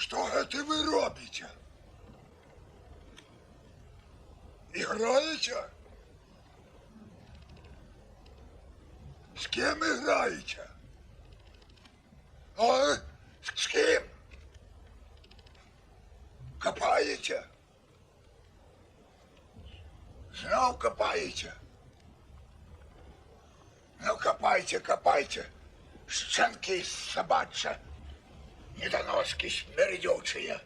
Что это вы робите? Играете? С кем играете? А? С кем? Копаете? Знал, копаете? Ну, копайте, копайте. Щенки собачьи, недоноски смердючие.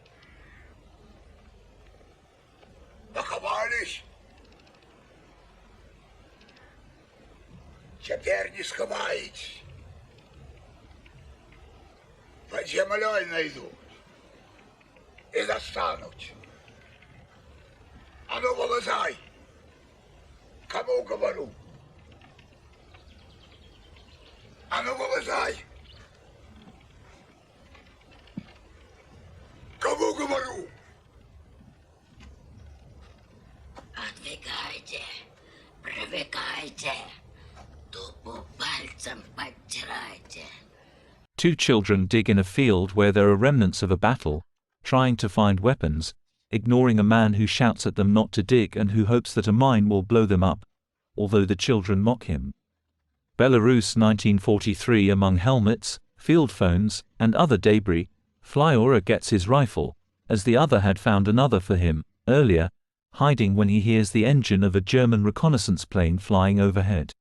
Поховались? Теперь не сховаетесь. Под землей найдут и достанут. А ну, вылезай. Кому говорю? А ну, вылезай. Кому говорю? Отвлекайте, привыкайте, тупо пальцем подтирайте. Two children dig in a field where there are remnants of a battle, trying to find weapons, ignoring a man who shouts at them not to dig and who hopes that a mine will blow them up, although the children mock him. Belarus 1943. Among helmets, field phones, and other debris, Flyoror gets his rifle, as the other had found another for him, earlier, hiding when he hears the engine of a German reconnaissance plane flying overhead.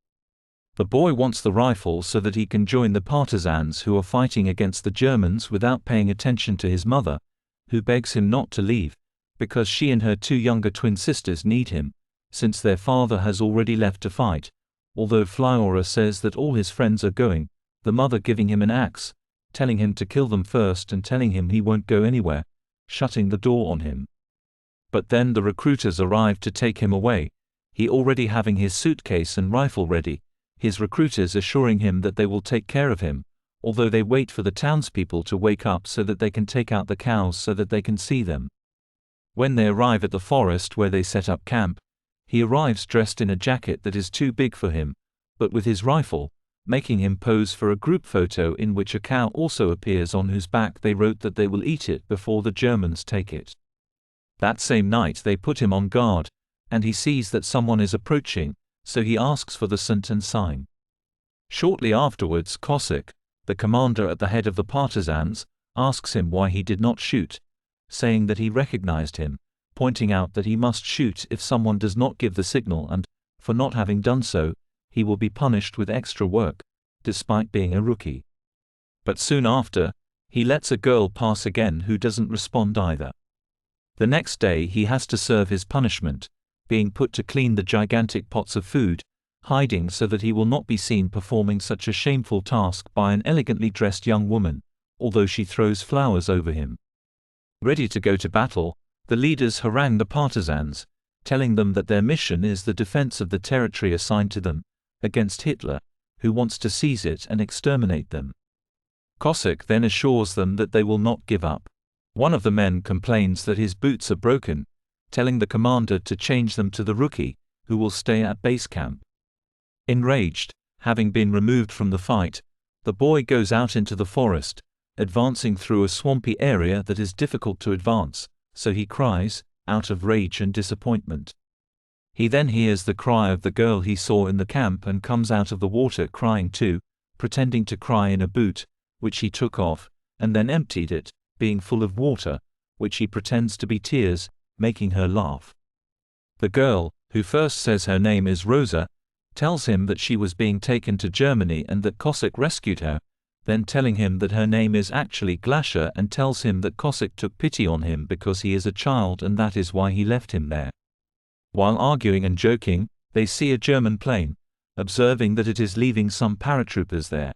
The boy wants the rifle so that he can join the partisans who are fighting against the Germans without paying attention to his mother, who begs him not to leave, because she and her two younger twin sisters need him, since their father has already left to fight, although Flyoror says that all his friends are going, the mother giving him an axe, telling him to kill them first and telling him he won't go anywhere, shutting the door on him. But then the recruiters arrive to take him away, he already having his suitcase and rifle ready, his recruiters assuring him that they will take care of him, although they wait for the townspeople to wake up so that they can take out the cows so that they can see them. When they arrive at the forest where they set up camp, he arrives dressed in a jacket that is too big for him, but with his rifle, making him pose for a group photo in which a cow also appears on whose back they wrote that they will eat it before the Germans take it. That same night they put him on guard, and he sees that someone is approaching, so he asks for the scent and sign. Shortly afterwards Cossack, the commander at the head of the partisans, asks him why he did not shoot, saying that he recognized him, pointing out that he must shoot if someone does not give the signal and, for not having done so, he will be punished with extra work, despite being a rookie. But soon after, he lets a girl pass again who doesn't respond either. The next day he has to serve his punishment, being put to clean the gigantic pots of food, hiding so that he will not be seen performing such a shameful task by an elegantly dressed young woman, although she throws flowers over him. Ready to go to battle, the leaders harangue the partisans, telling them that their mission is the defense of the territory assigned to them, against Hitler, who wants to seize it and exterminate them. Cossack then assures them that they will not give up. One of the men complains that his boots are broken, telling the commander to change them to the rookie, who will stay at base camp. Enraged, having been removed from the fight, the boy goes out into the forest, advancing through a swampy area that is difficult to advance, so he cries, out of rage and disappointment. He then hears the cry of the girl he saw in the camp and comes out of the water crying too, pretending to cry in a boot, which he took off, and then emptied it, being full of water, which he pretends to be tears, making her laugh. The girl, who first says her name is Rosa, tells him that she was being taken to Germany and that Cossack rescued her, then telling him that her name is actually Glasha and tells him that Cossack took pity on him because he is a child and that is why he left him there. While arguing and joking, they see a German plane, observing that it is leaving some paratroopers there.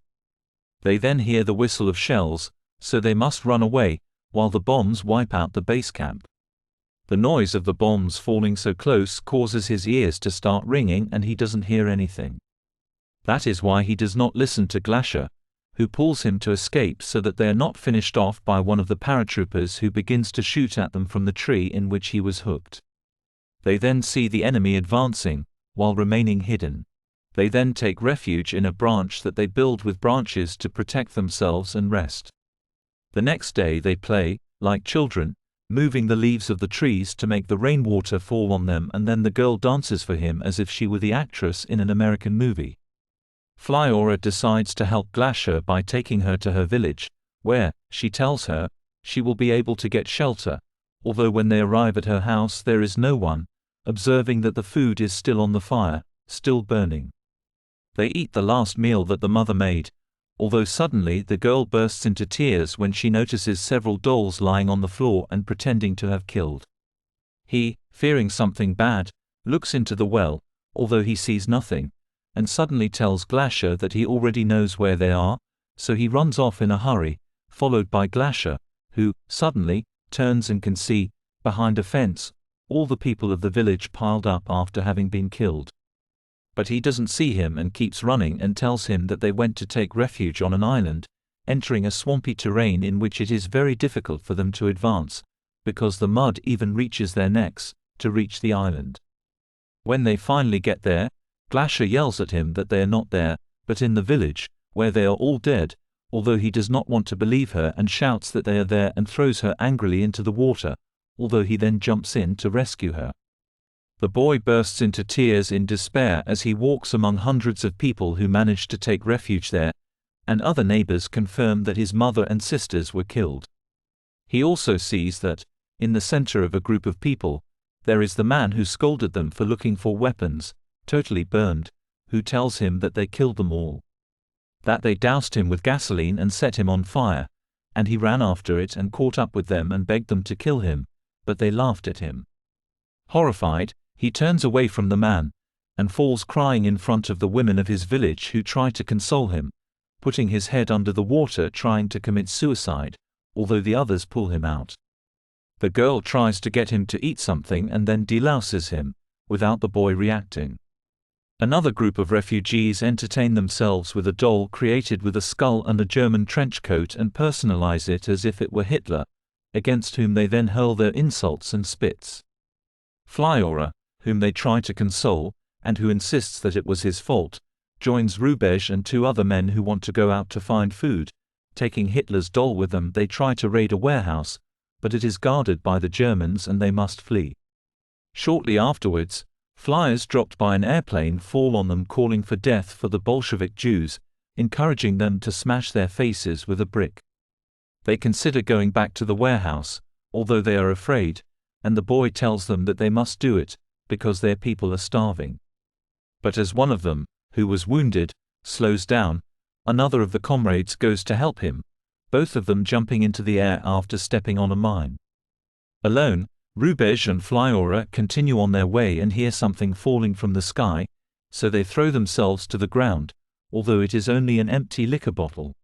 They then hear the whistle of shells, so they must run away, while the bombs wipe out the base camp. The noise of the bombs falling so close causes his ears to start ringing and he doesn't hear anything. That is why he does not listen to Glasha, who pulls him to escape so that they are not finished off by one of the paratroopers who begins to shoot at them from the tree in which he was hooked. They then see the enemy advancing, while remaining hidden. They then take refuge in a branch that they build with branches to protect themselves and rest. The next day they play, like children, moving the leaves of the trees to make the rainwater fall on them, and then the girl dances for him as if she were the actress in an American movie. Flyaura decides to help Glasha by taking her to her village, where, she tells her, she will be able to get shelter, although when they arrive at her house there is no one, observing that the food is still on the fire, still burning. They eat the last meal that the mother made, although suddenly the girl bursts into tears when she notices several dolls lying on the floor and pretending to have killed. He, fearing something bad, looks into the well, although he sees nothing, and suddenly tells Glasha that he already knows where they are, so he runs off in a hurry, followed by Glasha, who, suddenly, turns and can see, behind a fence, all the people of the village piled up after having been killed. But he doesn't see him and keeps running and tells him that they went to take refuge on an island, entering a swampy terrain in which it is very difficult for them to advance, because the mud even reaches their necks, to reach the island. When they finally get there, Glasha yells at him that they are not there, but in the village, where they are all dead, although he does not want to believe her and shouts that they are there and throws her angrily into the water, although he then jumps in to rescue her. The boy bursts into tears in despair as he walks among hundreds of people who managed to take refuge there, and other neighbors confirm that his mother and sisters were killed. He also sees that, in the center of a group of people, there is the man who scolded them for looking for weapons, totally burned, who tells him that they killed them all. That they doused him with gasoline and set him on fire, and he ran after it and caught up with them and begged them to kill him, but they laughed at him. Horrified, he turns away from the man, and falls crying in front of the women of his village who try to console him, putting his head under the water trying to commit suicide, although the others pull him out. The girl tries to get him to eat something and then delouses him, without the boy reacting. Another group of refugees entertain themselves with a doll created with a skull and a German trench coat and personalize it as if it were Hitler, against whom they then hurl their insults and spits. Flyaura, whom they try to console, and who insists that it was his fault, joins Rubej and two other men who want to go out to find food. Taking Hitler's doll with them, they try to raid a warehouse, but it is guarded by the Germans and they must flee. Shortly afterwards, flyers dropped by an airplane fall on them calling for death for the Bolshevik Jews, encouraging them to smash their faces with a brick. They consider going back to the warehouse, although they are afraid, and the boy tells them that they must do it, because their people are starving. But as one of them, who was wounded, slows down, another of the comrades goes to help him, both of them jumping into the air after stepping on a mine. Alone, Rubej and Flyaura continue on their way and hear something falling from the sky, so they throw themselves to the ground, although it is only an empty liquor bottle.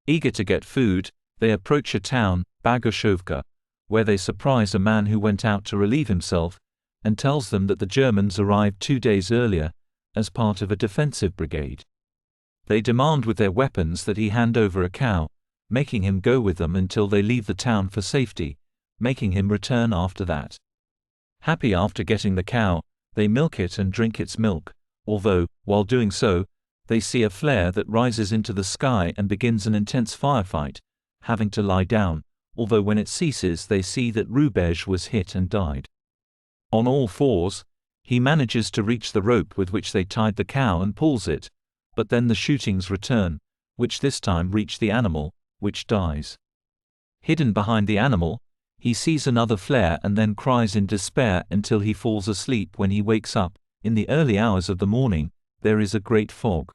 Eager to get food, they approach a town, Bagoshovka, where they surprise a man who went out to relieve himself, and tells them that the Germans arrived 2 days earlier, as part of a defensive brigade. They demand with their weapons that he hand over a cow, making him go with them until they leave the town for safety, making him return after that. Happy after getting the cow, they milk it and drink its milk, although, while doing so, they see a flare that rises into the sky and begins an intense firefight, having to lie down, although when it ceases they see that Rubej was hit and died. On all fours, he manages to reach the rope with which they tied the cow and pulls it, but then the shootings return, which this time reach the animal, which dies. Hidden behind the animal, he sees another flare and then cries in despair until he falls asleep. When he wakes up, in the early hours of the morning, there is a great fog.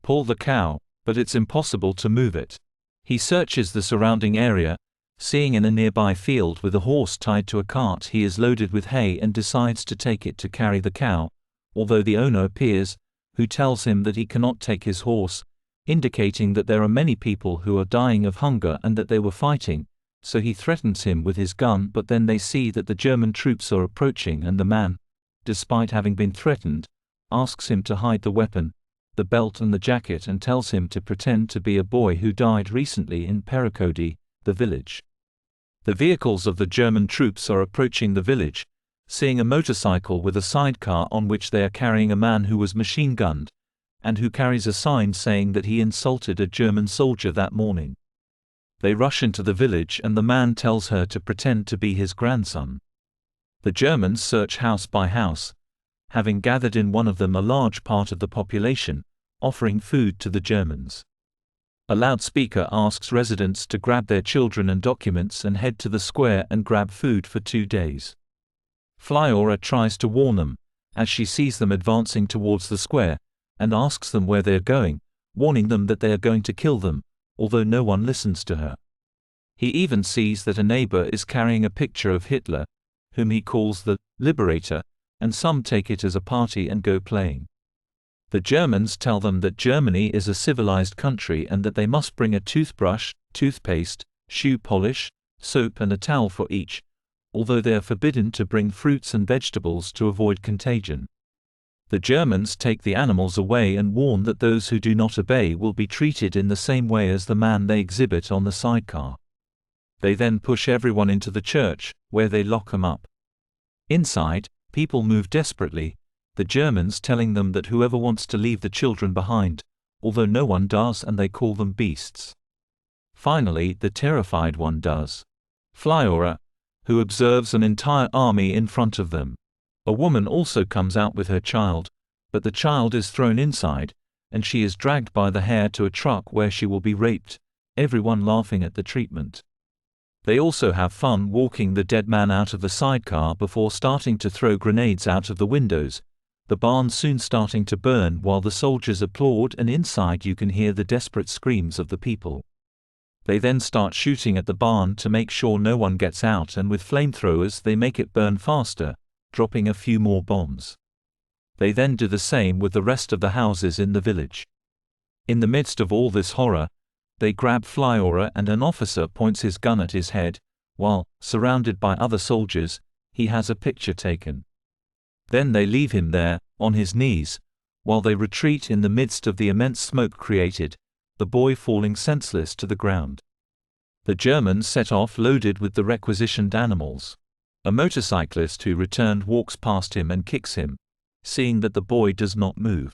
Pull the cow, but it's impossible to move it. He searches the surrounding area, seeing in a nearby field with a horse tied to a cart he is loaded with hay and decides to take it to carry the cow, although the owner appears, who tells him that he cannot take his horse, indicating that there are many people who are dying of hunger and that they were fighting, so he threatens him with his gun. But then they see that the German troops are approaching and the man, despite having been threatened, asks him to hide the weapon, the belt and the jacket, and tells him to pretend to be a boy who died recently in Perekodi, the village. The vehicles of the German troops are approaching the village, seeing a motorcycle with a sidecar on which they are carrying a man who was machine-gunned, and who carries a sign saying that he insulted a German soldier that morning. They rush into the village and the man tells her to pretend to be his grandson. The Germans search house by house, having gathered in one of them a large part of the population, offering food to the Germans. A loudspeaker asks residents to grab their children and documents and head to the square and grab food for 2 days. Flyaura tries to warn them, as she sees them advancing towards the square, and asks them where they are going, warning them that they are going to kill them, although no one listens to her. He even sees that a neighbor is carrying a picture of Hitler, whom he calls the Liberator, and some take it as a party and go playing. The Germans tell them that Germany is a civilized country and that they must bring a toothbrush, toothpaste, shoe polish, soap and a towel for each, although they are forbidden to bring fruits and vegetables to avoid contagion. The Germans take the animals away and warn that those who do not obey will be treated in the same way as the man they exhibit on the sidecar. They then push everyone into the church, where they lock them up. Inside, people move desperately, the Germans telling them that whoever wants to leave the children behind, although no one does, and they call them beasts. Finally, the terrified one does. Flyaura, who observes an entire army in front of them. A woman also comes out with her child, but the child is thrown inside, and she is dragged by the hair to a truck where she will be raped, everyone laughing at the treatment. They also have fun walking the dead man out of the sidecar before starting to throw grenades out of the windows, the barn soon starting to burn while the soldiers applaud, and inside you can hear the desperate screams of the people. They then start shooting at the barn to make sure no one gets out, and with flamethrowers they make it burn faster, dropping a few more bombs. They then do the same with the rest of the houses in the village. In the midst of all this horror, they grab Flyaura and an officer points his gun at his head, while, surrounded by other soldiers, he has a picture taken. Then they leave him there, on his knees, while they retreat in the midst of the immense smoke created, the boy falling senseless to the ground. The Germans set off loaded with the requisitioned animals. A motorcyclist who returned walks past him and kicks him, seeing that the boy does not move.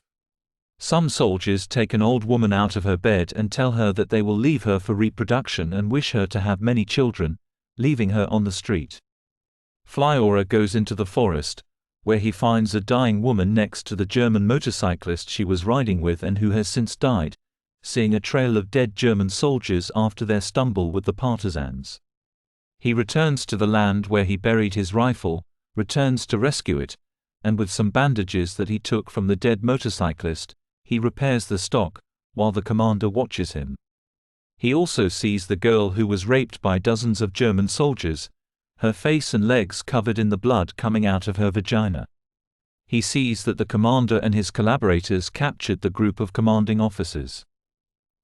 Some soldiers take an old woman out of her bed and tell her that they will leave her for reproduction and wish her to have many children, leaving her on the street. Flyaura goes into the forest, where he finds a dying woman next to the German motorcyclist she was riding with and who has since died, seeing a trail of dead German soldiers after their stumble with the partisans. He returns to the land where he buried his rifle, returns to rescue it, and with some bandages that he took from the dead motorcyclist, he repairs the stock, while the commander watches him. He also sees the girl who was raped by dozens of German soldiers, her face and legs covered in the blood coming out of her vagina. He sees that the commander and his collaborators captured the group of commanding officers.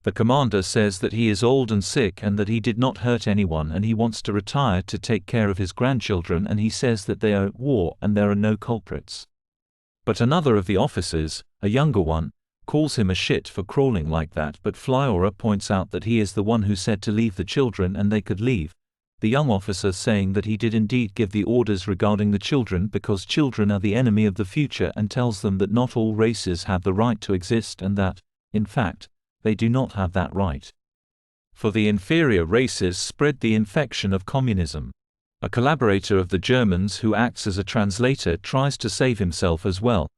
The commander says that he is old and sick and that he did not hurt anyone and he wants to retire to take care of his grandchildren, and he says that they are at war and there are no culprits. But another of the officers, a younger one, calls him a shit for crawling like that, but Flyaura points out that he is the one who said to leave the children and they could leave, the young officer saying that he did indeed give the orders regarding the children because children are the enemy of the future, and tells them that not all races have the right to exist and that, in fact, they do not have that right. For the inferior races spread the infection of communism. A collaborator of the Germans who acts as a translator tries to save himself as well,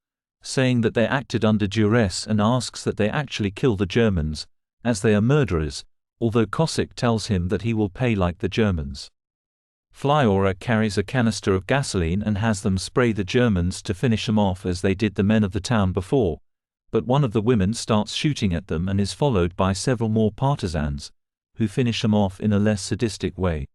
saying that they acted under duress and asks that they actually kill the Germans, as they are murderers, although Cossack tells him that he will pay like the Germans. Flyaura carries a canister of gasoline and has them spray the Germans to finish them off as they did the men of the town before, but one of the women starts shooting at them and is followed by several more partisans, who finish them off in a less sadistic way.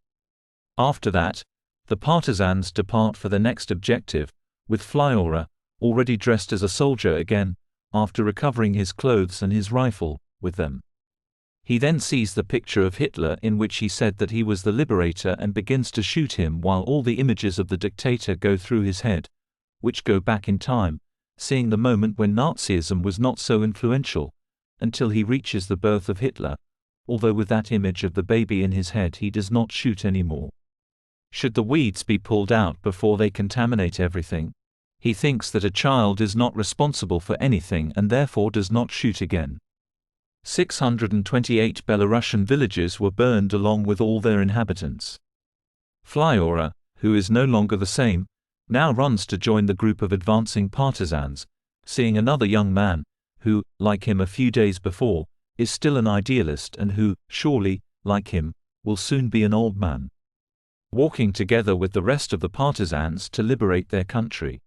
After that, the partisans depart for their next objective, with Flyaura, already dressed as a soldier again, after recovering his clothes and his rifle, with them. He then sees the picture of Hitler in which he said that he was the liberator and begins to shoot him while all the images of the dictator go through his head, which go back in time, seeing the moment when Nazism was not so influential, until he reaches the birth of Hitler, although with that image of the baby in his head he does not shoot anymore. Should the weeds be pulled out before they contaminate everything? He thinks that a child is not responsible for anything and therefore does not shoot again. 628 Belarusian villages were burned along with all their inhabitants. Flyora, who is no longer the same, now runs to join the group of advancing partisans, seeing another young man, who, like him a few days before, is still an idealist and who, surely, like him, will soon be an old man. Walking together with the rest of the partisans to liberate their country.